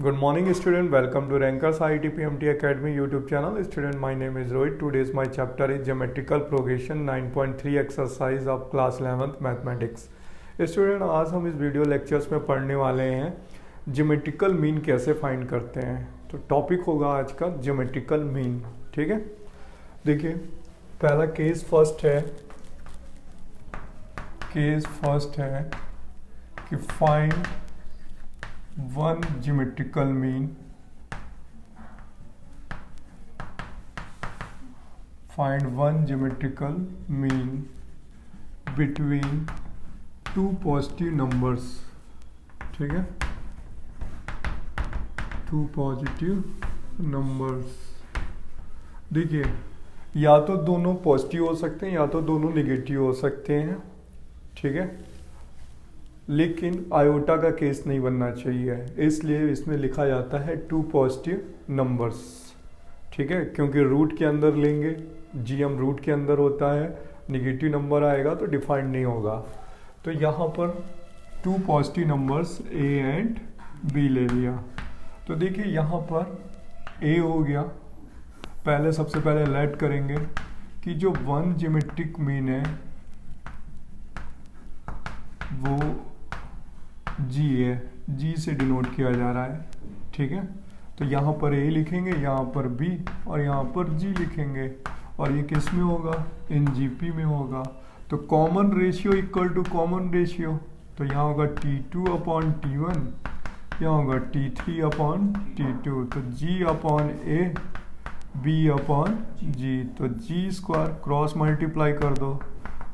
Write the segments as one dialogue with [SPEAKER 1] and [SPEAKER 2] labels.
[SPEAKER 1] Good morning student, welcome to Rankers IIT PMT Academy YouTube channel. Student, my name is Rohit. Today's my chapter is Geometrical Progression 9.3 exercise of class 11th Mathematics. Student, आज हम इस video lectures में पढ़ने वाले हैं geometrical mean कैसे find करते हैं। तो टॉपिक होगा आज का ज्योमेट्रिकल मीन। ठीक है, देखिए पहला केस फर्स्ट है कि find one geometrical mean, find one geometrical mean between two positive numbers। ठीक है, two positive numbers। देखिए या तो दोनों पॉजिटिव हो सकते हैं या तो दोनों नेगेटिव हो सकते हैं। ठीक है, लेकिन आयोटा का केस नहीं बनना चाहिए, इसलिए इसमें लिखा जाता है टू पॉजिटिव नंबर्स। ठीक है, क्योंकि रूट के अंदर लेंगे, जीएम रूट के अंदर होता है, नेगेटिव नंबर आएगा तो डिफाइंड नहीं होगा। तो यहाँ पर two positive numbers a and b ले लिया। तो देखिए यहाँ पर ए हो गया। सबसे पहले लेट करेंगे कि जो वन ज्योमेट्रिक मीन है वो जी है, जी से डिनोट किया जा रहा है। ठीक है, तो यहाँ पर ए लिखेंगे, यहाँ पर बी और यहाँ पर जी लिखेंगे, और ये किस में होगा, इन जीपी में होगा। तो common ratio equal to common ratio, तो यहाँ होगा T2 अपॉन T1, यहाँ होगा T3 अपॉन T2। तो G upon A, B upon जी, तो जी स्क्वायर क्रॉस मल्टीप्लाई कर दो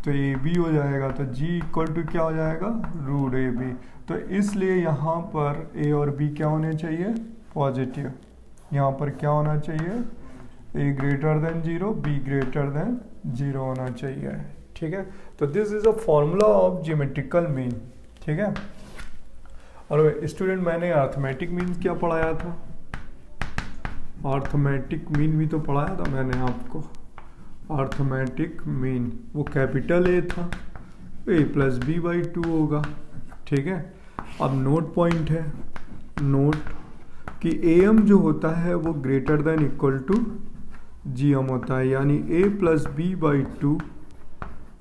[SPEAKER 1] तो ए बी हो जाएगा। तो जी इक्वल टू क्या हो जाएगा, रूट ए बी। तो इसलिए यहाँ पर ए और बी क्या होने चाहिए, पॉजिटिव। यहाँ पर क्या होना चाहिए, A greater than 0, B greater than 0 होना चाहिए। ठीक है, तो this is a formula of geometrical mean. ठीक है, और स्टूडेंट मैंने अर्थमेटिक मीन क्या पढ़ाया था, अर्थमेटिक मीन भी तो पढ़ाया था मैंने आपको। अर्थमेटिक मीन वो कैपिटल ए था, ए प्लस बी बाई 2 होगा। ठीक है, अब नोट पॉइंट है, नोट कि ए एम जो होता है वो greater than equal to G M होता है, यानी A plus B by 2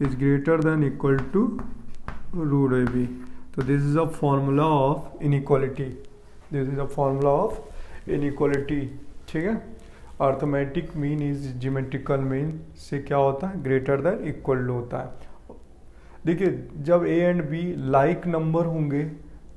[SPEAKER 1] is greater than equal to root A B. तो this is a formula of inequality, this is a formula of inequality. ठीक है, arithmetic mean is geometrical mean से क्या होता है, ग्रेटर देन इक्वल टू होता है। देखिए जब a and b like number होंगे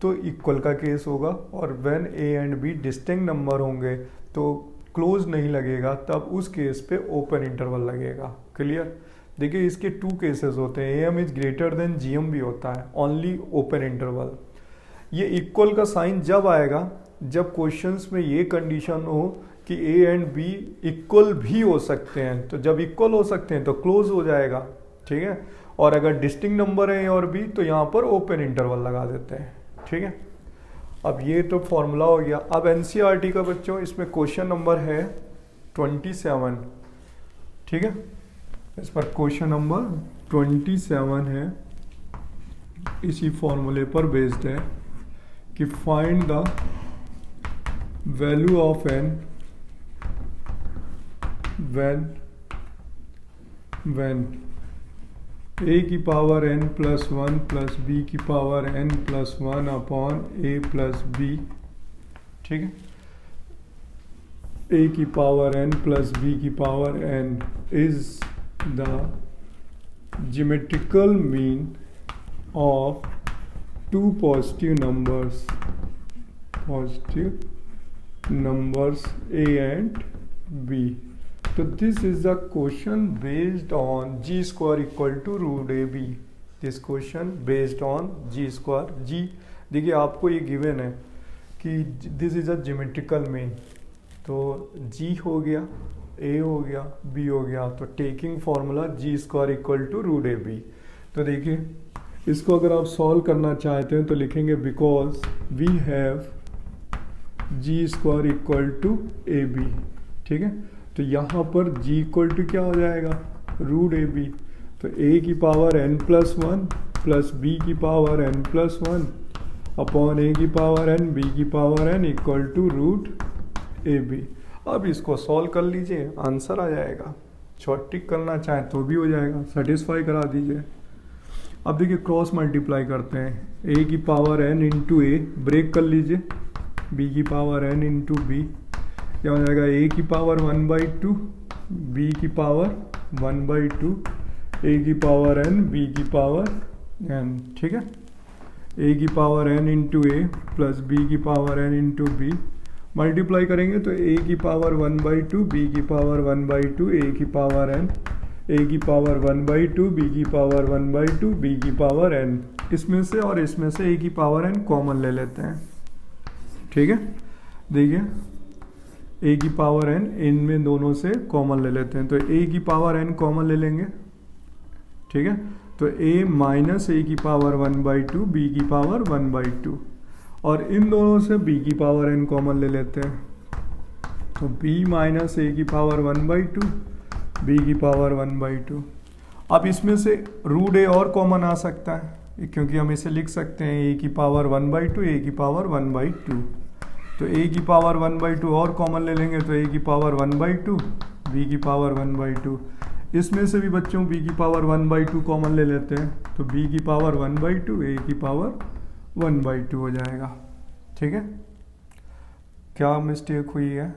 [SPEAKER 1] तो इक्वल का केस होगा, और when a and b distinct number होंगे तो क्लोज नहीं लगेगा, तब उस केस पे ओपन इंटरवल लगेगा। क्लियर। देखिए इसके टू केसेस होते हैं, A M is greater than G M भी होता है, ओनली ओपन इंटरवल। ये इक्वल का साइन जब आएगा जब क्वेश्चंस में ये कंडीशन हो कि ए एंड बी इक्वल भी हो सकते हैं। तो जब इक्वल हो सकते हैं तो क्लोज हो जाएगा। ठीक है, और अगर डिस्टिंक्ट नंबर है ए और बी तो यहाँ पर ओपन इंटरवल लगा देते हैं। ठीक है, अब ये तो फॉर्मूला हो गया। अब एनसीईआरटी का बच्चों इसमें क्वेश्चन नंबर है 27। ठीक है, इस पर क्वेश्चन नंबर 27 है, इसी फॉर्मूले पर बेस्ड है कि find the value of N when a की power n plus 1 plus B की power n plus 1 upon a plus B. ठीक है, a की पावर n प्लस b की power n is the geometrical mean of two positive numbers a and b। तो this is the question based on G square equal to root A B. This question based on G square. जी देखिए आपको ये given है कि this is a geometrical mean, तो जी हो गया, ए हो गया, बी हो गया, तो taking formula G square equal to root A B. तो देखिए इसको अगर आप सॉल्व करना चाहते हैं तो लिखेंगे because we have g square equal to a b. ठीक है, तो यहाँ पर g इक्वल टू क्या हो जाएगा, रूट ए बी। तो a की power n plus 1 plus B की पावर n प्लस 1 अपॉन ए की पावर एन बी की power n equal to root A b. अब इसको सॉल्व कर लीजिए, आंसर आ जाएगा। शॉर्ट टिक करना चाहें तो भी हो जाएगा, सेटिस्फाई करा दीजिए। अब देखिए क्रॉस मल्टीप्लाई करते हैं, ए की पावर एन इंटू ए, ब्रेक कर लीजिए, बी की पावर एन इंटू बी, क्या हो जाएगा ए की पावर 1/2, बी की पावर 1/2, ए की पावर एन बी की पावर एन। ठीक है, ए की power n into a plus B की power n into b, multiply करेंगे तो ए की पावर 1/2, बी की पावर 1/2, ए की पावर एन, ए की पावर 1/2, बी की पावर 1/2, बी की पावर एन। इसमें से और इसमें से ए की पावर एन कॉमन ले लेते हैं। ठीक है, देखिए ए की पावर एन इनमें दोनों से कॉमन ले लेते हैं, तो ए की पावर एन कॉमन ले लेंगे। ठीक है, तो ए माइनस ए की पावर 1/2, बी की पावर 1/2, और इन दोनों से b की पावर n कॉमन ले लेते हैं, तो b माइनस ए की पावर 1/2, b की पावर 1/2। अब इसमें से रूट ए और कॉमन आ सकता है, क्योंकि हम इसे लिख सकते हैं a की पावर 1/2, a की पावर 1/2, तो a की पावर 1/2 और कॉमन ले लेंगे तो a की पावर 1/2, b की पावर 1/2। इसमें से भी बच्चों b की पावर 1/2 कॉमन ले लेते हैं, तो b की पावर 1/2, a की पावर 1/2 हो जाएगा। ठीक है, क्या मिस्टेक हुई है?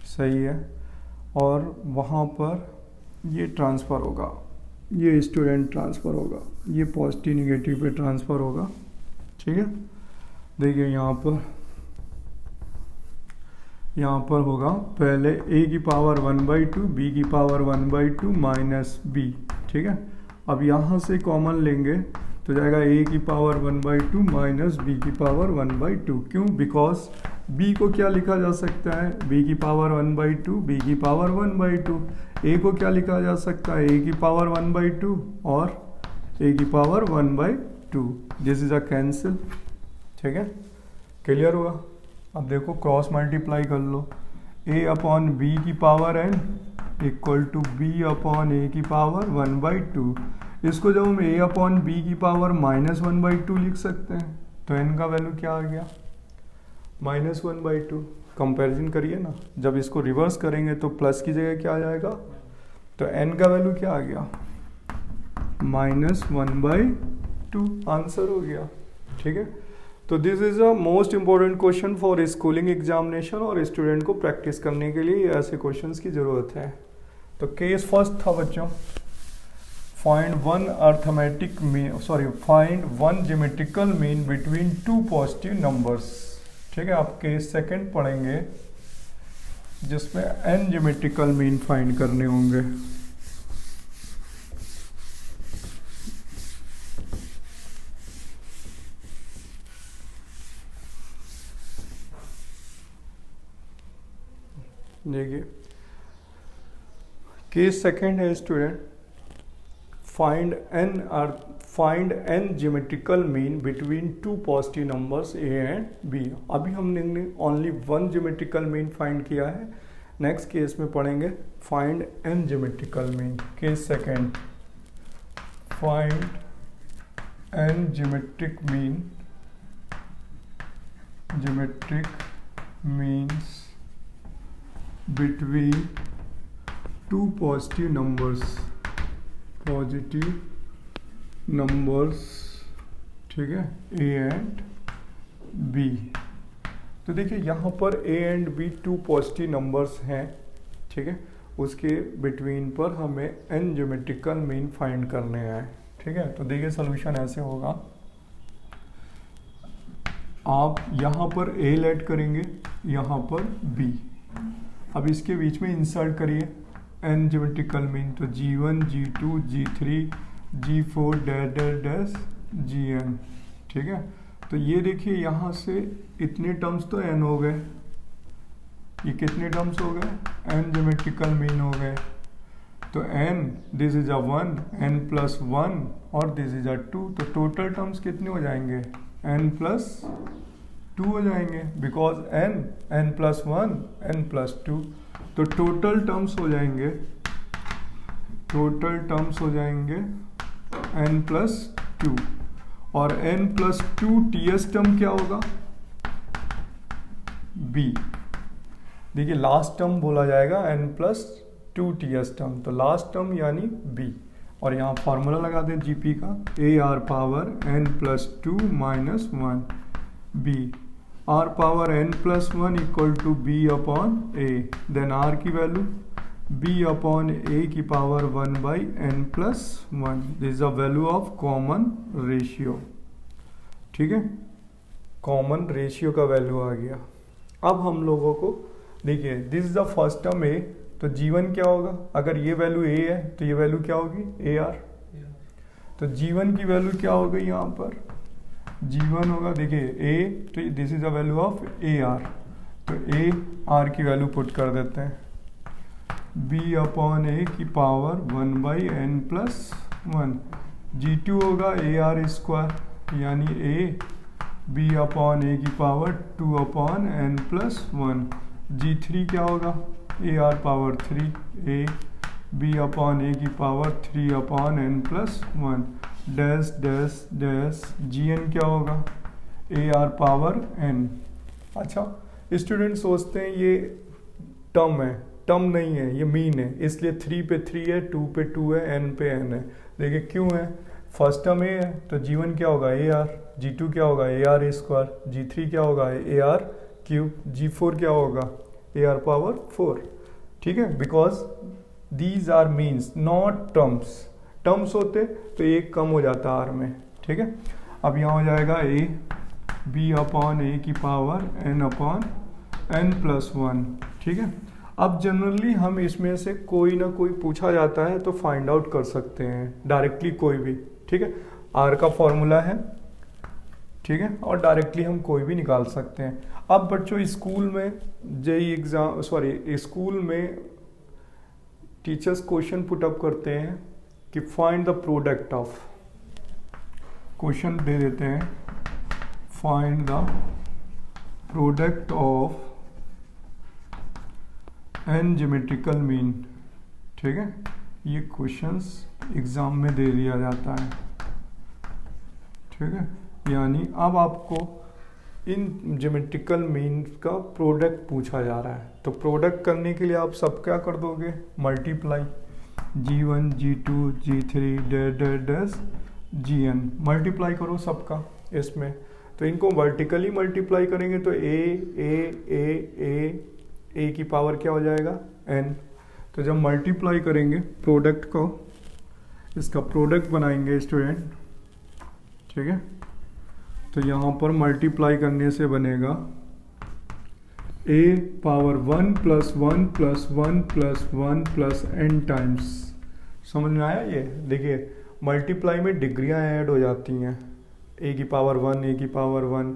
[SPEAKER 1] सही है, और वहाँ पर ये ट्रांसफ़र होगा, ये स्टूडेंट ट्रांसफ़र होगा, ये पॉजिटिव निगेटिव पे ट्रांसफ़र होगा। ठीक है, देखिए यहाँ पर होगा पहले a की पावर 1/2, b की पावर 1/2 माइनस b। ठीक है, अब यहाँ से कॉमन लेंगे तो जाएगा a की पावर 1/2 माइनस b की पावर 1/2। क्यों? बिकॉज b को क्या लिखा जा सकता है, b की पावर 1/2, b की पावर 1/2। a को क्या लिखा जा सकता है, a की पावर 1/2 और a की power 1/2। This is a cancel. ठीक है, क्लियर हुआ? अब देखो क्रॉस मल्टीप्लाई कर लो, a अपॉन b की power n equal to b upon a की पावर 1/2। इसको जब हम a अपॉन बी की पावर -1/2 लिख सकते हैं, तो n का वैल्यू क्या आ गया, -1/2। कंपैरिजन करिए ना, जब इसको रिवर्स करेंगे तो प्लस की जगह क्या आ जाएगा, तो n का वैल्यू क्या आ गया, -1/2। आंसर हो गया। ठीक है, तो this is a most important question for schooling examination, और स्टूडेंट को प्रैक्टिस करने के लिए ऐसे क्वेश्चंस की ज़रूरत है। तो केस फर्स्ट था बच्चों, find one geometrical mean between two positive numbers। ठीक है, आप केस सेकंड पढ़ेंगे जिसमें n geometrical mean फाइंड करने होंगे। देखिए केस सेकंड है student, find n geometrical mean between two positive numbers a and b। अभी हमने only one geometrical mean find किया है, नेक्स्ट केस में पढ़ेंगे find n geometrical mean। Case second, find n geometric means between two positive numbers, ठीक है, a and b। तो देखिए यहाँ पर a and b two positive numbers हैं। ठीक है, उसके बिटवीन पर हमें n ज्योमेट्रिकल मीन फाइंड करने हैं। ठीक है, तो देखिए सोल्यूशन ऐसे होगा, आप यहाँ पर a लेट करेंगे, यहाँ पर b, अब इसके बीच में इंसर्ट करिए n ज्योमेट्रिकल मीन, तो g1 g2 g3 g4 dash dash dash gn। ठीक है, तो ये देखिए यहाँ से इतने टर्म्स तो n हो गए, ये कितने टर्म्स हो गए, n ज्योमेट्रिकल मीन हो गए, तो n this is a 1, n plus 1 और दिस इज अ 2, तो टोटल टर्म्स कितने हो जाएंगे, n प्लस 2 हो जाएंगे, because n plus 1 n plus 2, तो टोटल टर्म्स हो जाएंगे n प्लस 2, और n प्लस 2 टीएस टर्म क्या होगा, b। देखिए लास्ट टर्म बोला जाएगा n प्लस 2 टीएस टर्म, तो लास्ट टर्म यानी b। और यहाँ फॉर्मूला लगा दें जीपी का, a are power n plus 2 minus 1 b, r power n plus 1 equal to b upon a, then r की वैल्यू b अपॉन a की power 1 by n plus 1, this is the value of common ratio. ठीक है, common ratio का value आ गया। अब हम लोगों को देखिए this is the first term a, तो g1 क्या होगा, अगर ये वैल्यू a है तो ये वैल्यू क्या होगी ar, तो g1 की वैल्यू क्या होगी यहाँ पर, g1 होगा देखिए a, तो this is the value of ar, तो a r की वैल्यू पुट कर देते हैं, b अपॉन a की power 1 by n plus 1, g2 होगा ar स्क्वायर यानी a b अपॉन a की power 2 upon n plus 1, g3 क्या होगा A are power 3 A B upon ए की power 3 upon N plus 1 dash dash dash G N क्या होगा A are power n. अच्छा student सोचते हैं ये टर्म है, टर्म नहीं है, ये मीन है, इसलिए 3 पे 3 है, 2 पे 2 है, n पे n है। देखिए क्यों है, फर्स्ट टर्म ए है तो g1 क्या होगा ए आर, g2 क्या होगा ए आर स्क्वायर, g3 क्या होगा ए आर क्यूब, g4 क्या होगा ए आर पावर 4। ठीक है, because these are means not terms, terms होते तो एक कम हो जाता आर में। ठीक है, अब यहाँ हो जाएगा ए बी अपॉन ए की power n upon N plus 1। ठीक है, अब जनरली हम इसमें से कोई ना कोई पूछा जाता है तो फाइंड आउट कर सकते हैं डायरेक्टली कोई भी। ठीक है, आर का फॉर्मूला है, ठीक है, और डायरेक्टली हम कोई भी निकाल सकते हैं। अब बच्चों स्कूल में जेई एग्जाम स्कूल में टीचर्स क्वेश्चन पुट अप करते हैं कि find the product of, question दे देते हैं find the product of N geometrical mean. ठीक है, ये क्वेश्चंस एग्जाम में दे दिया जाता है। ठीक है, यानी अब आपको इन ज्योमेट्रिकल मीन का प्रोडक्ट पूछा जा रहा है, तो प्रोडक्ट करने के लिए आप सब क्या कर दोगे, multiply g1 g2 g3 dash dash dash gn, multiply करो सबका इसमें। तो इनको वर्टिकली मल्टीप्लाई करेंगे तो a की पावर क्या हो जाएगा n। तो जब मल्टीप्लाई करेंगे प्रोडक्ट को, इसका प्रोडक्ट बनाएंगे स्टूडेंट। ठीक है, तो यहाँ पर मल्टीप्लाई करने से बनेगा a power 1 plus 1 plus 1 plus 1 plus n times. समझ में आया ये? देखिए मल्टीप्लाई में डिग्रियाँ ऐड हो जाती हैं, a की पावर 1 a की पावर 1,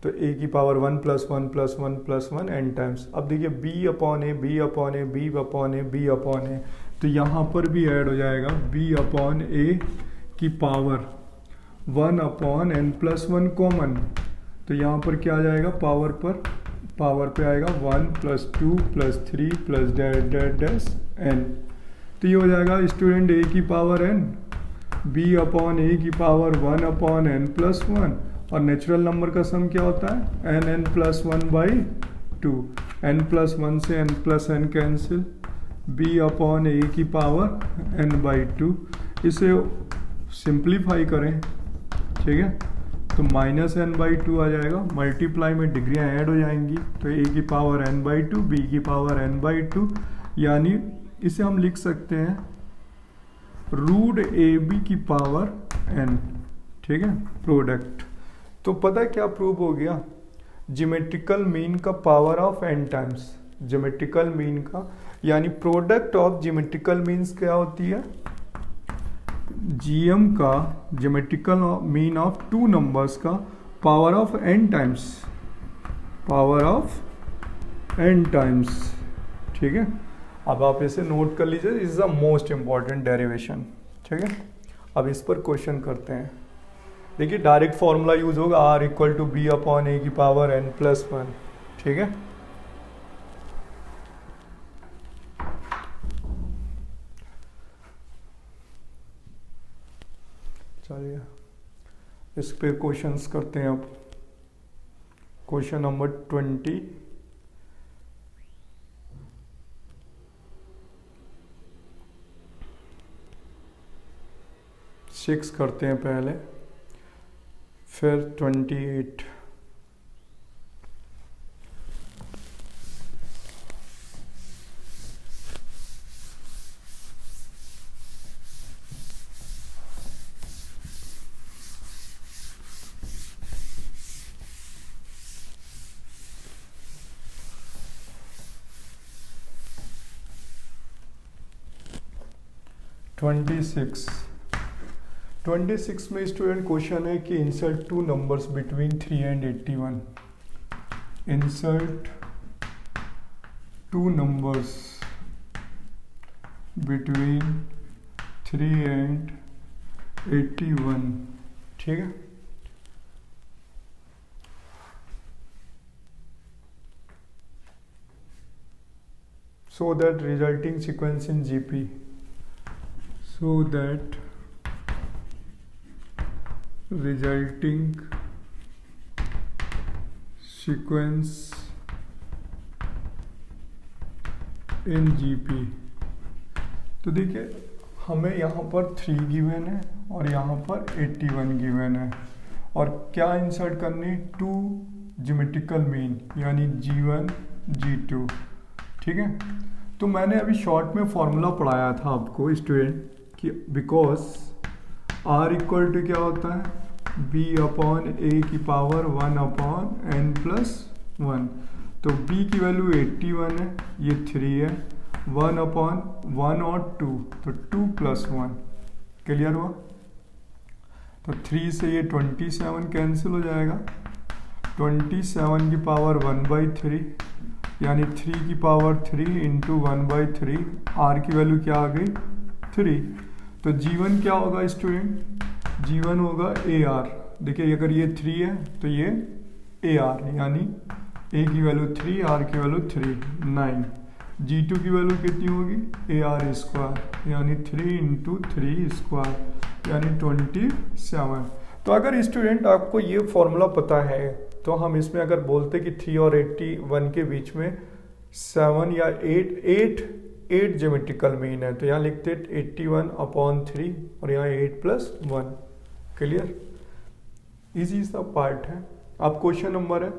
[SPEAKER 1] तो a की power 1 plus 1 plus 1 plus 1 n times. अब देखिए b upon A B upon A B upon A B upon A, तो यहाँ पर भी ऐड हो जाएगा b अपॉन ए की power 1 upon N plus 1 common, तो यहाँ पर क्या आ जाएगा पावर पे आएगा 1 plus 2 plus 3 plus dash dash dash n. तो ये हो जाएगा स्टूडेंट a की पावर n b अपॉन ए की पावर 1 अपॉन एन प्लस 1, और नेचुरल नंबर का सम क्या होता है N plus 1 by 2, N plus 1 से N plus N cancel, b upon ए की पावर n बाई 2। इसे सिंप्लीफाई करें, ठीक है, तो माइनस एन बाई 2 आ जाएगा, मल्टीप्लाई में डिग्रियाँ ऐड हो जाएंगी, तो a की पावर n बाई 2 b की पावर n बाई 2, यानी इसे हम लिख सकते हैं रूट ए बी की पावर n। ठीक है, प्रोडक्ट। तो पता है क्या प्रूव हो गया, ज्योमेट्रिकल मीन का power of n times, geometrical mean का यानी प्रोडक्ट ऑफ ज्योमेट्रिकल मीन्स क्या होती है, gm का geometrical mean of two numbers का power of n times, power of n times. ठीक है, अब आप इसे नोट कर लीजिए, is the most important derivation. ठीक है, अब इस पर क्वेश्चन करते हैं। देखिए डायरेक्ट फॉर्मूला यूज होगा r equal to B upon ए की पावर n प्लस 1। ठीक है, चलिए इस पे क्वेश्चंस करते हैं अब। क्वेश्चन नंबर 26 करते हैं पहले, फिर 28। ट्वेंटी सिक्स में स्टूडेंट क्वेश्चन है कि insert two numbers between 3 and 81। Insert two numbers between 3 and 81। ठीक है, so that resulting sequence in GP, so that resulting sequence in GP। तो देखिए हमें यहाँ पर 3 गिवन है और यहाँ पर 81 गिवन है, और क्या इंसर्ट करने, 2 ज्योमेट्रिकल मीन यानी G1 G2। ठीक है, तो मैंने अभी शॉर्ट में फॉर्मूला पढ़ाया था आपको स्टूडेंट कि बिकॉज R इक्वल टू क्या होता है, B अपॉन A की पावर 1 अपॉन n+1। तो B की वैल्यू 81 है, ये 3 है, 1 अपॉन 1 और 2, तो 2 + 1। क्लियर हुआ? तो 3 से ये 27 कैंसिल हो जाएगा, 27 की पावर 1/3 यानी 3 की पावर 3 इंटू 1/3। R की वैल्यू क्या आ गई, 3। तो G1 क्या होगा स्टूडेंट, G1 होगा AR। देखिए अगर ये 3 है तो ये AR यानी A की वैल्यू 3, R की वैल्यू 3, 9। G2 की वैल्यू कितनी होगी, AR² यानी 3 इंटू 3 स्क्वायर यानी 27। तो अगर स्टूडेंट आपको ये फॉर्मूला पता है तो हम इसमें अगर बोलते कि 3 और 81 के बीच में 7 या 8 ज्योमेट्रिकल मीन है, तो यहाँ लिखते 81/3 और यहाँ 8+1। क्लियर, इजी सा पार्ट है। अब क्वेश्चन नंबर है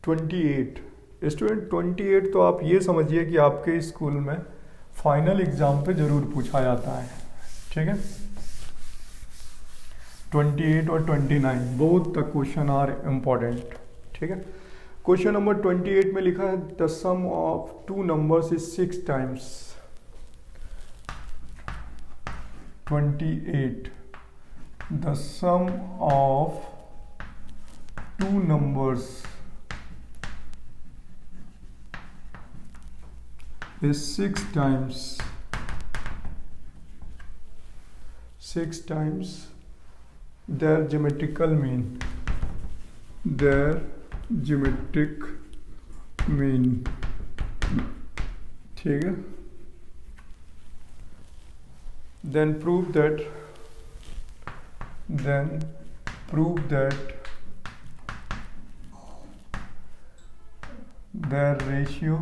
[SPEAKER 1] 28। स्टूडेंट 28 तो आप ये समझिए कि आपके स्कूल में फाइनल एग्जाम पे जरूर पूछा जाता है। ठीक है, 28 और 29 both the question are important. ठीक है, क्वेश्चन नंबर 28 में लिखा है the sum of 2 numbers is 6 times. 28 the sum of 2 numbers is 6 times their geometrical mean, ठीक है। then prove that their ratio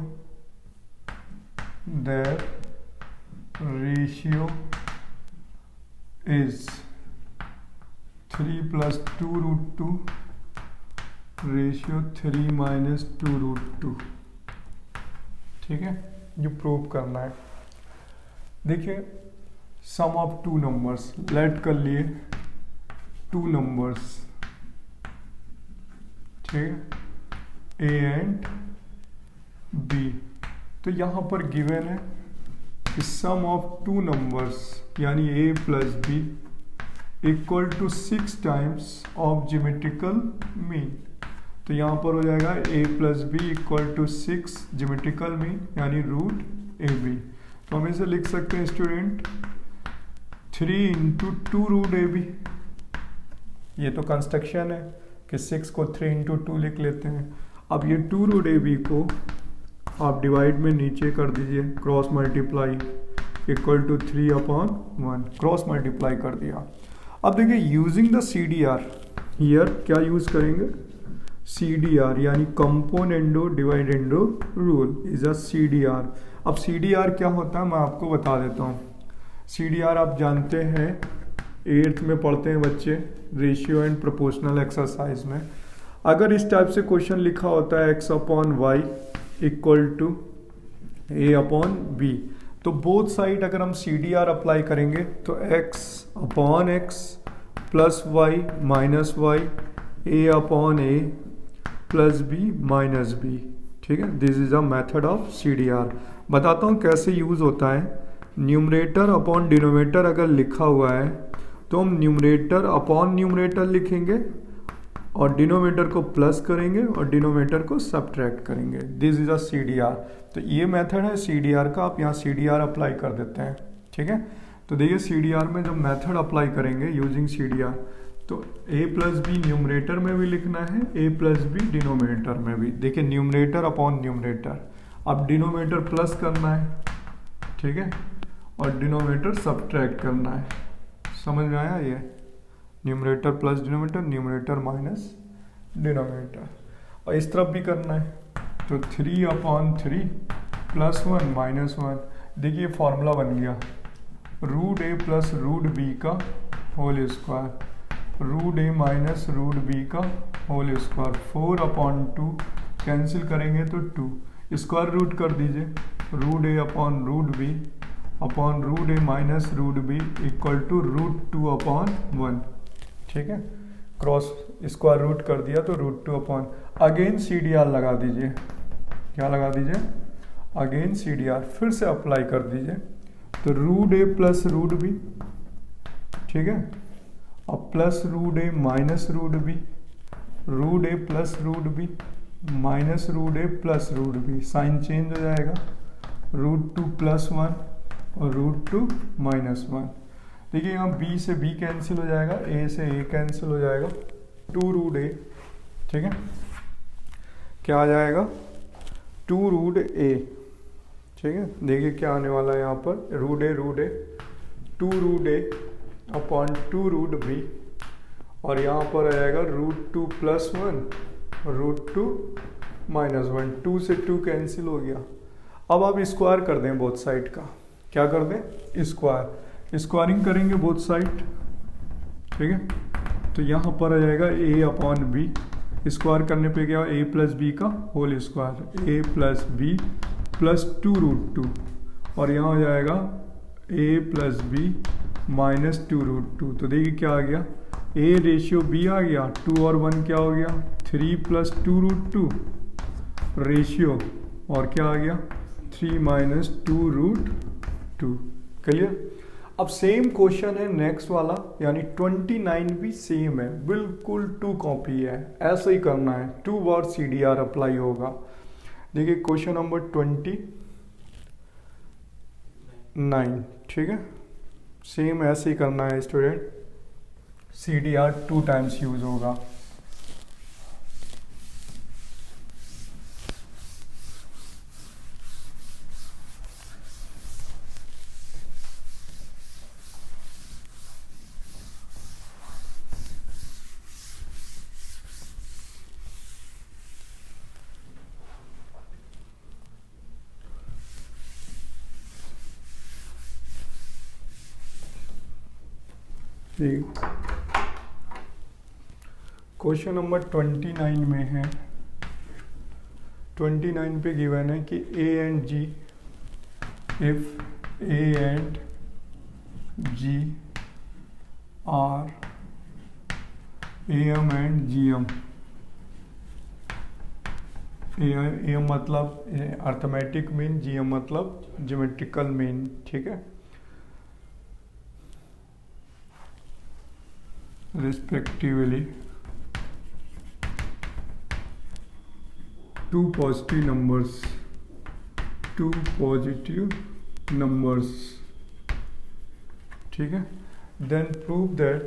[SPEAKER 1] is 3 + 2√2 ratio 3 - 2√2। ठीक है, ये प्रूव करना है। देखिए सम ऑफ 2 नंबर्स लेट कर लिए 2 नंबर्स, ठीक है, A एंड B। तो यहाँ पर गिवन है कि सम ऑफ 2 नंबर्स यानी A + B equal to 6 times of geometrical mean. तो यहाँ पर हो जाएगा A + B equal to 6 geometrical mean यानी √AB। तो हम इसे लिख सकते हैं स्टूडेंट 3 × 2√AB। ये तो कंस्ट्रक्शन है कि 6 को 3 × 2 लिख लेते हैं। अब ये 2√AB को आप डिवाइड में नीचे कर दीजिए, cross multiply equal to 3/1, cross multiply कर दिया। अब देखिए using the C D R, here क्या यूज करेंगे, सी डी आर यानी componendo dividendo rule is a C D R. अब सी डी आर क्या होता है मैं आपको बता देता हूँ। सी डी आर आप जानते हैं 8th में पढ़ते हैं बच्चे, रेशियो एंड प्रोपोर्शनल एक्सरसाइज में। अगर इस टाइप से क्वेश्चन लिखा होता है x upon y equal to a upon b, तो बोथ साइड अगर हम सी डी आर अप्लाई करेंगे तो x upon x plus y minus y a upon a plus b minus b. ठीक है, this is a method of C D R. बताता हूँ कैसे यूज होता है। न्यूमरेटर अपॉन डिनोमिनेटर अगर लिखा हुआ है तो हम न्यूमरेटर अपॉन न्यूमरेटर लिखेंगे और डिनोमिनेटर को प्लस करेंगे और डिनोमिनेटर को सब्ट्रैक्ट करेंगे। This is a C D R. तो ये मेथड है सी डी आर का, आप यहाँ सी डी आर अप्लाई कर देते हैं। ठीक है, तो देखिए सी डी आर में जब मेथड अप्लाई करेंगे यूजिंग सी डी आर, तो a प्लस बी न्यूमरेटर में भी लिखना है, a प्लस बी डिनोमिनेटर में भी। देखिए न्यूमरेटर अपॉन न्यूमरेटर, अब डिनोमिनेटर प्लस करना है, ठीक है, और डिनोमिनेटर सब्ट्रैक्ट करना है। समझ में आया ये, numerator plus denominator, numerator minus denominator. और इस तरफ भी करना है, तो 3 अपॉन 3 प्लस 1 माइनस 1। देखिए फॉर्मूला बन गया, रूट ए प्लस रूट बी का होल स्क्वायर, रूट ए माइनस रूट बी का होल स्क्वायर। 4 अपॉन 2 कैंसिल करेंगे तो 2, स्क्वायर रूट कर दीजिए, root a upon root B upon root A minus root b equal to root 2 upon 1। ठीक है, cross square root कर दिया तो root 2 upon, again C D R लगा दीजिए। क्या लगा दीजिए, अगेन सी डी आर फिर से अप्लाई कर दीजिए, तो रूट ए प्लस रूट बी, ठीक है, अब प्लस रूट ए माइनस रूट बी, रूट ए plus root B minus root ए plus root B, sign change हो जाएगा, रूट 2 प्लस 1 और रूट 2 माइनस 1। देखिए यहाँ b से b कैंसिल हो जाएगा, a से a कैंसिल हो जाएगा, 2 रूट ए, ठीक है, क्या आ जाएगा 2 रूट a। ठीक है, देखिए क्या आने वाला है यहाँ पर, root A 2 root a upon 2 root B, और यहाँ पर आ जाएगा रूट 2 प्लस 1 रूट 2 माइनस 1। 2 से 2 कैंसिल हो गया। अब आप स्क्वायर कर दें बोथ साइड का, क्या कर दें, स्क्वायर, स्क्वायरिंग करेंगे बोथ साइड। ठीक है, तो यहाँ पर आ जाएगा a अपॉन बी, स्क्वायर करने पे क्या, a प्लस बी का whole square, a plus B plus 2 root 2, और यहाँ आ जाएगा a plus b minus 2 root 2। तो देखिए क्या आ गया, a रेशियो b आ गया, 2 और 1 क्या हो गया, 3 प्लस 2 रूट 2 रेशियो, और क्या आ गया 3 माइनस 2 रूट 2। क्लियर। अब सेम क्वेश्चन है नेक्स्ट वाला, यानी 29 भी सेम है, बिल्कुल 2 कॉपी है, ऐसे ही करना है, 2 बार सी डी आर अप्लाई होगा। देखिए क्वेश्चन नंबर 29, ठीक है, सेम ऐसे ही करना है student, C D R 2 times use होगा। क्वेश्चन नंबर 29 में है, 29 पे गिवन है कि A and G, if A and G are AM and GM, AM मतलब अर्थमेटिक मीन, GM मतलब ज्योमेट्रिकल मीन। ठीक है, respectively 2 positive numbers, ठीक है, then prove that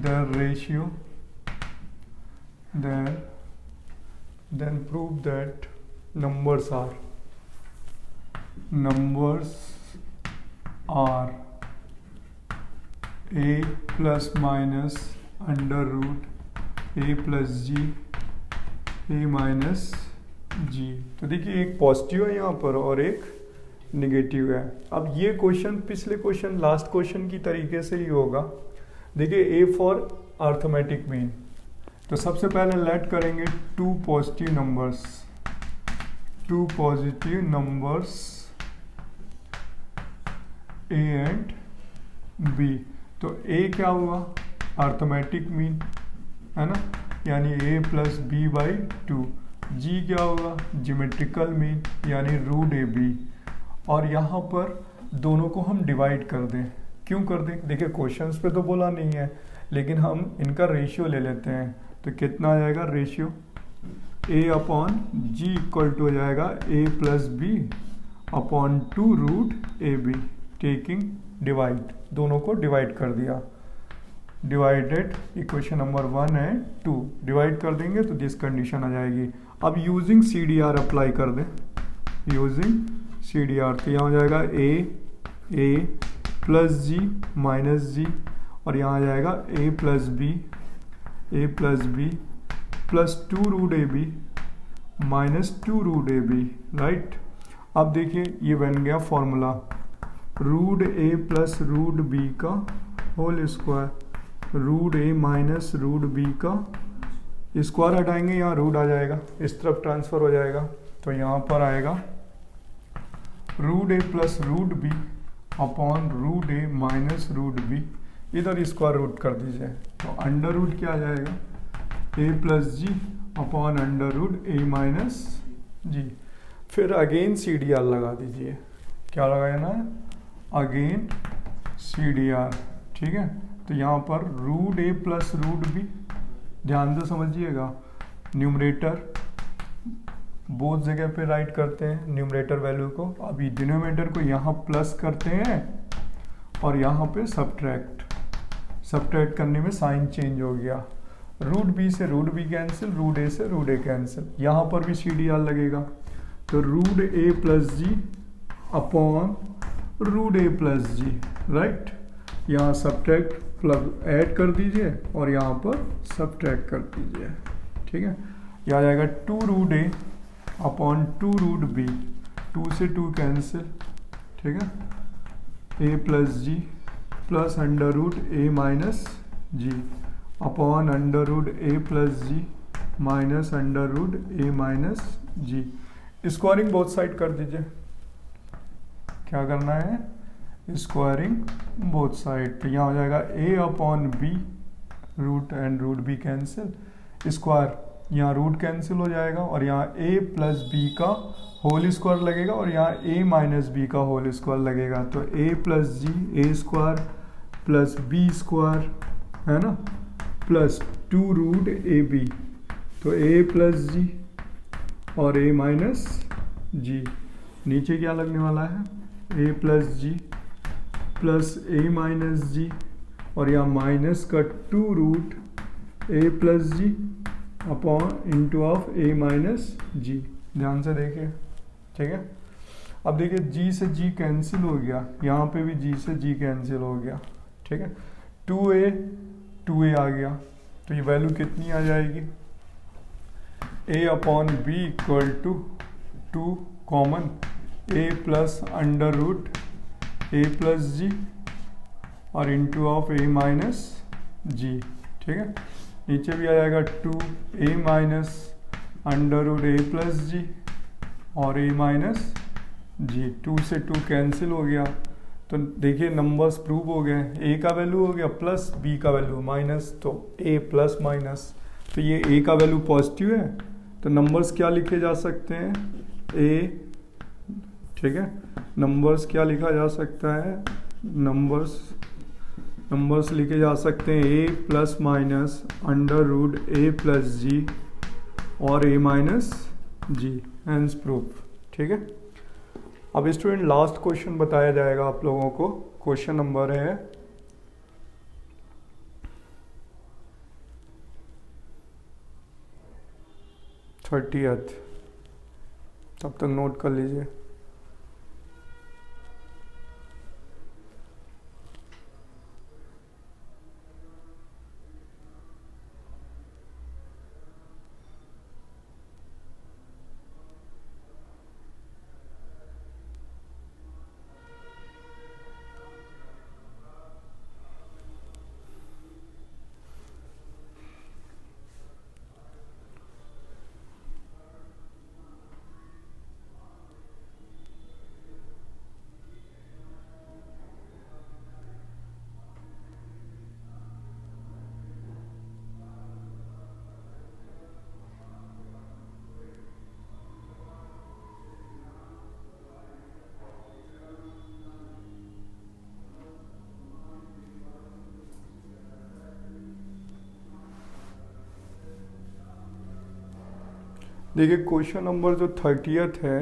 [SPEAKER 1] the ratio, then prove that numbers are, numbers are a plus minus under root a plus g a minus g। तो देखिए एक positive है यहाँ पर और एक निगेटिव है। अब ये क्वेश्चन पिछले क्वेश्चन लास्ट क्वेश्चन की तरीके से ही होगा। देखिए ए फॉर अर्थमेटिक मीन, तो सबसे पहले लेट करेंगे two positive numbers a and b. तो ए क्या हुआ, अर्थमेटिक मीन है ना, यानी a plus B by two. G क्या होगा, ज्योमेट्रिकल मीन यानी रूट ए बी। और यहाँ पर दोनों को हम डिवाइड कर दें। क्यों कर दें, देखिए क्वेश्चंस पे तो बोला नहीं है, लेकिन हम इनका रेशियो ले लेते हैं। तो कितना आ जाएगा ratio, a upon g equal to हो जाएगा a plus b upon two root A b, taking divide, दोनों को डिवाइड कर दिया। Divided equation number 1 and 2 divide कर देंगे तो दिस कंडीशन आ जाएगी। अब using C D R apply कर दें, यूजिंग सी डी आर, तो यहाँ हो जाएगा A plus g minus G, और यहाँ आ जाएगा A plus B plus two root A B minus two root A B, right. अब देखिए ये बन गया फॉर्मूला, रूट ए प्लस रूट बी का होल स्क्वायर, रूट ए माइनस रूट बी का स्क्वायर हटाएंगे, यहाँ रूट आ जाएगा, इस तरफ ट्रांसफर हो जाएगा। तो यहाँ पर आएगा रूट ए plus root B upon root ए माइनस रूट बी, इधर स्क्वायर रूट कर दीजिए। तो अंडर रूट क्या आ जाएगा, A plus G upon under root A minus G. फिर अगेन सी डी आर लगा दीजिए, क्या लगाना है, अगेन सी डी आर, ठीक है। तो यहाँ पर रूट ए प्लस रूट बी, ध्यान से समझिएगा, न्यूमरेटर बोथ जगह पे राइट करते हैं न्यूमरेटर वैल्यू को। अभी डिनोमिनेटर को यहाँ प्लस करते हैं और यहाँ पे सब्ट्रैक्ट करने में साइन चेंज हो गया। रूट बी से रूट बी कैंसिल, रूट ए से रूट ए कैंसिल, यहाँ पर भी सी डी आर लगेगा। तो रूट ए प्लस जी अपॉन रूट ए प्लस जी, राइट। यहाँ सब्ट्रैक्ट प्लग ऐड कर दीजिए और यहाँ पर सब्ट्रैक्ट कर दीजिए, ठीक है। यह आ जाएगा two root a upon two root b, two से टू कैंसिल, ठीक है। ए प्लस जी प्लस अंडर रूट ए minus g upon under root ए plus g minus under root ए minus g. Squaring both side कर दीजिए, क्या करना है, स्क्वायरिंग बोथ साइड। तो यहाँ हो जाएगा A upon B, root and root B cancel, square, यहाँ रूट कैंसिल हो जाएगा और यहाँ ए प्लस बी का होल स्क्वायर लगेगा और यहाँ ए माइनस बी का होल स्क्वायर लगेगा। तो A plus G A square plus B square, है ना, plus two root A B. तो ए प्लस जी और ए माइनस जी, नीचे क्या लगने वाला है, ए plus ji plus A minus G, और यहाँ माइनस का two root A plus G upon into of A minus G. ध्यान से देखिए, ठीक है। अब देखिए जी से जी कैंसिल हो गया, यहाँ पे भी जी से जी कैंसिल हो गया, ठीक है। टू ए आ गया, तो ये वैल्यू कितनी आ जाएगी, A upon B equal to two common A plus under root A plus G और into of A minus G, ठीक है। नीचे भी आ जाएगा two A minus under root A plus G और ए माइनस जी, टू से two cancel हो गया। तो देखिए नंबर्स प्रूव हो गए, ए का वैल्यू हो गया प्लस, बी का वैल्यू माइनस, तो ए प्लस माइनस। तो ये ए का वैल्यू पॉजिटिव है, तो नंबर्स क्या लिखे जा सकते हैं, ए, ठीक है। नंबर्स क्या लिखा जा सकता है, नंबर्स लिखे जा सकते हैं ए प्लस माइनस अंडर रूट ए प्लस जी और A minus ji, hence proof, ठीक है। अब स्टूडेंट लास्ट क्वेश्चन बताया जाएगा आप लोगों को, क्वेश्चन नंबर है 30th, तब तक नोट कर लीजिए। देखिए क्वेश्चन नंबर जो 30th है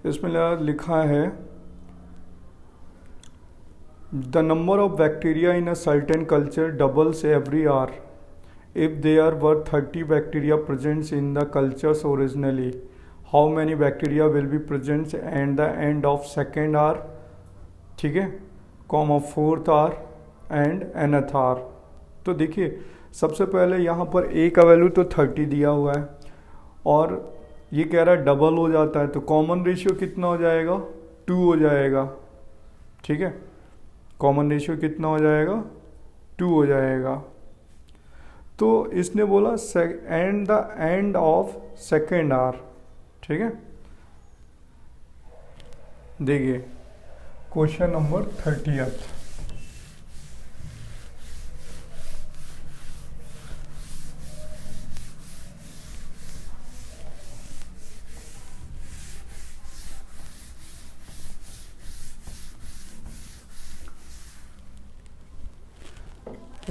[SPEAKER 1] इसमें लिखा है the number of bacteria in a certain culture doubles every hour if there were 30 bacteria presents in the cultures originally how many bacteria will be presents and the end of second hour, ठीक है, comma fourth hour and nth hour. तो देखिए सबसे पहले यहाँ पर ए का value तो 30 दिया हुआ है और ये कह रहा है डबल हो जाता है, तो कॉमन रेशियो कितना हो जाएगा, 2 हो जाएगा, ठीक है, कॉमन रेशियो कितना हो जाएगा, 2 हो जाएगा। तो इसने बोला and the end of second hour, ठीक है। देखिए question number 30th,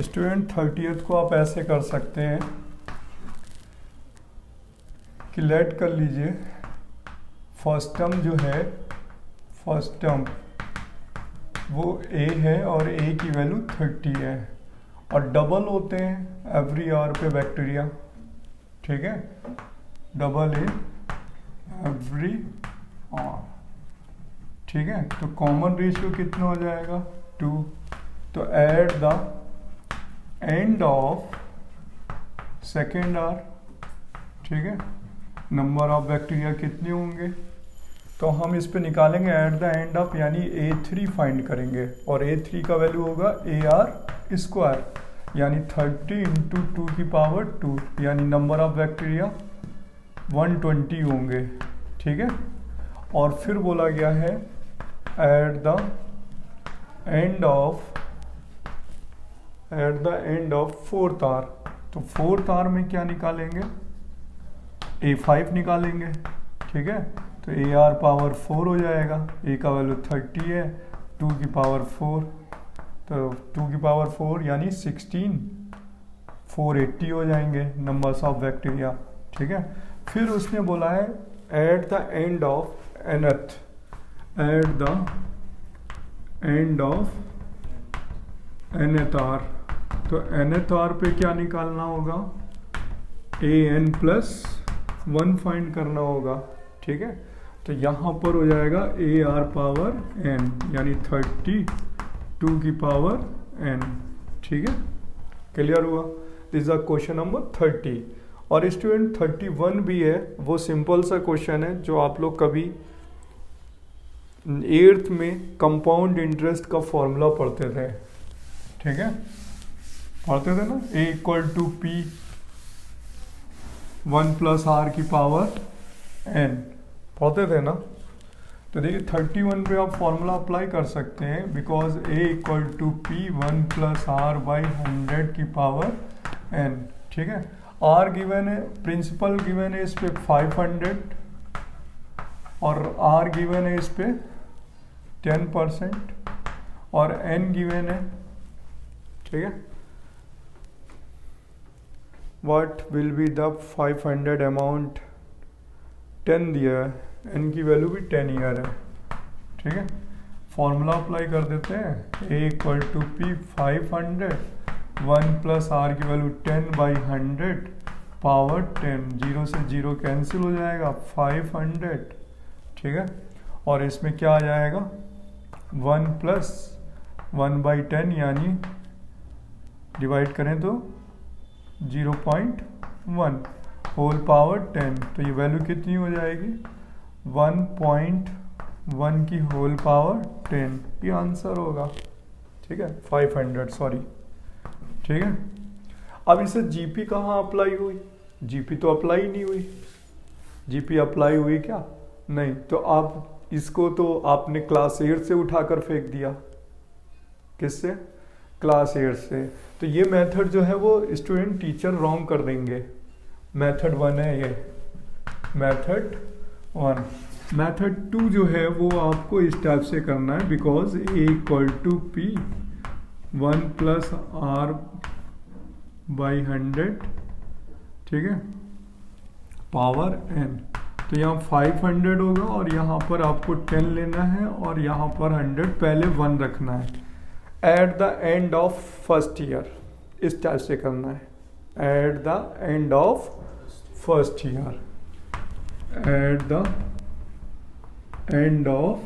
[SPEAKER 1] student 30th को आप ऐसे कर सकते हैं कि लेट कर लीजिए फर्स्ट टर्म जो है, फर्स्ट टर्म वो ए है और ए की वैल्यू 30 है और डबल होते हैं एवरी आवर पे बैक्टीरिया, ठीक है, डबल ए एवरी आवर, ठीक है। तो कॉमन रेशियो कितना हो जाएगा, 2। तो eight the end of second hour, ठीक है, नंबर ऑफ बैक्टीरिया कितने होंगे, तो हम इस पे निकालेंगे एट द एंड ऑफ, यानी A3 फाइंड करेंगे और A3 का वैल्यू होगा AR स्क्वायर, यानी 30 इंटू 2 की पावर 2, यानी नंबर ऑफ बैक्टीरिया 120 होंगे, ठीक है। और फिर बोला गया है at the end of fourth hour, तो फोर्थ आवर में क्या निकालेंगे, A5 निकालेंगे, ठीक है। तो AR पावर 4 हो जाएगा, A का वैल्यू 30 है, 2 की पावर 4, तो 2 की पावर 4 यानी 16, 480 हो जाएंगे नंबर्स ऑफ बैक्टीरिया, ठीक है। फिर उसने बोला है at the end of nth, at the end of nth hour, तो एनथ आवर पे क्या निकालना होगा, AN+1 फाइंड करना होगा, ठीक है। तो यहाँ पर हो जाएगा AR पावर N, यानी 32 की पावर N, ठीक है, क्लियर हुआ। This is question number 30। और स्टूडेंट 31 भी है, वो सिंपल सा क्वेश्चन है जो आप लोग कभी 8th में कंपाउंड इंटरेस्ट का फॉर्मूला पढ़ते थे, ठीक है, पढ़ते थे ना, A = P 1 + R की पावर N, पढ़ते थे ना। तो देखिए 31 पे आप फॉर्मूला अप्लाई कर सकते हैं, बिकॉज A = P 1 + R/100 की पावर N, ठीक है। R गिवन है, प्रिंसिपल गिवन है इस पे 500 और R गिवन है इस पे 10% और N गिवन है, ठीक है। What will be the 500 amount, 10 दिया है, N की वैल्यू भी 10 ईयर है, ठीक है। फॉर्मूला अप्लाई कर देते हैं, A = P 500, 1 + R की वैल्यू 10/100 पावर 10, 0 से 0 कैंसिल हो जाएगा, 500, ठीक है। और इसमें क्या आ जाएगा, 1 + 1/10 यानी डिवाइड करें तो 0.1 होल पावर 10, तो ये वैल्यू कितनी हो जाएगी, 1.1 की होल पावर 10, ये आंसर होगा, ठीक है, 500, सॉरी, ठीक है। अब इसे जीपी कहाँ अप्लाई हुई, जीपी तो अप्लाई नहीं हुई, जीपी अप्लाई हुई क्या, नहीं, तो आप इसको तो आपने क्लास 8 से उठाकर फेंक दिया, किससे, क्लास 8 से। तो ये मेथड जो है वो स्टूडेंट टीचर रॉन्ग कर देंगे। मेथड 1 है ये, मेथड 1। मेथड 2 जो है वो आपको इस टाइप से करना है, बिकॉज A = P 1 + R/100, ठीक है, पावर n। तो यहाँ 500 होगा और यहाँ पर आपको 10 लेना है और यहाँ पर 100 पहले 1 रखना है। At the end of first year इस टाइप से करना है। At the end of first year, eight the end of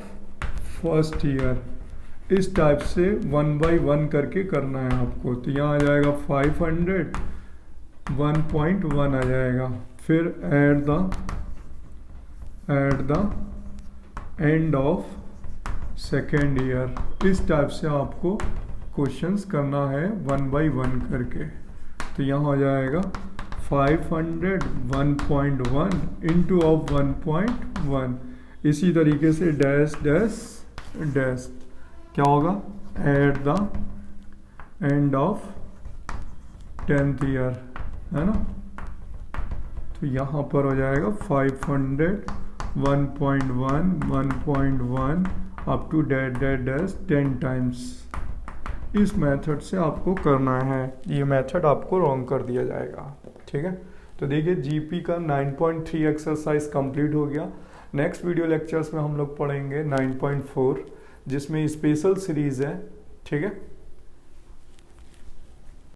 [SPEAKER 1] first year इस टाइप से 1 by 1 करके करना है आपको। तो यहाँ आ जाएगा 500, 1.1 आ जाएगा। फिर eight the end of second year इस टाइप से आपको क्वेश्चंस करना है 1 by 1 करके। तो यहाँ हो जाएगा 500, 1.1 इंटू ऑफ 1.1। इसी तरीके से डैश डैश डैश क्या होगा, eight the end of 10th year, है ना। तो यहाँ पर हो जाएगा 500, 1.1, 1.1 up to dash dash dash 10 times. इस मेथड से आपको करना है, ये मेथड आपको रॉन्ग कर दिया जाएगा, ठीक है। तो देखिए जीपी का 9.3 एक्सरसाइज कंप्लीट हो गया। नेक्स्ट वीडियो लेक्चर्स में हम लोग पढ़ेंगे 9.4 जिसमें स्पेशल सीरीज है, ठीक है।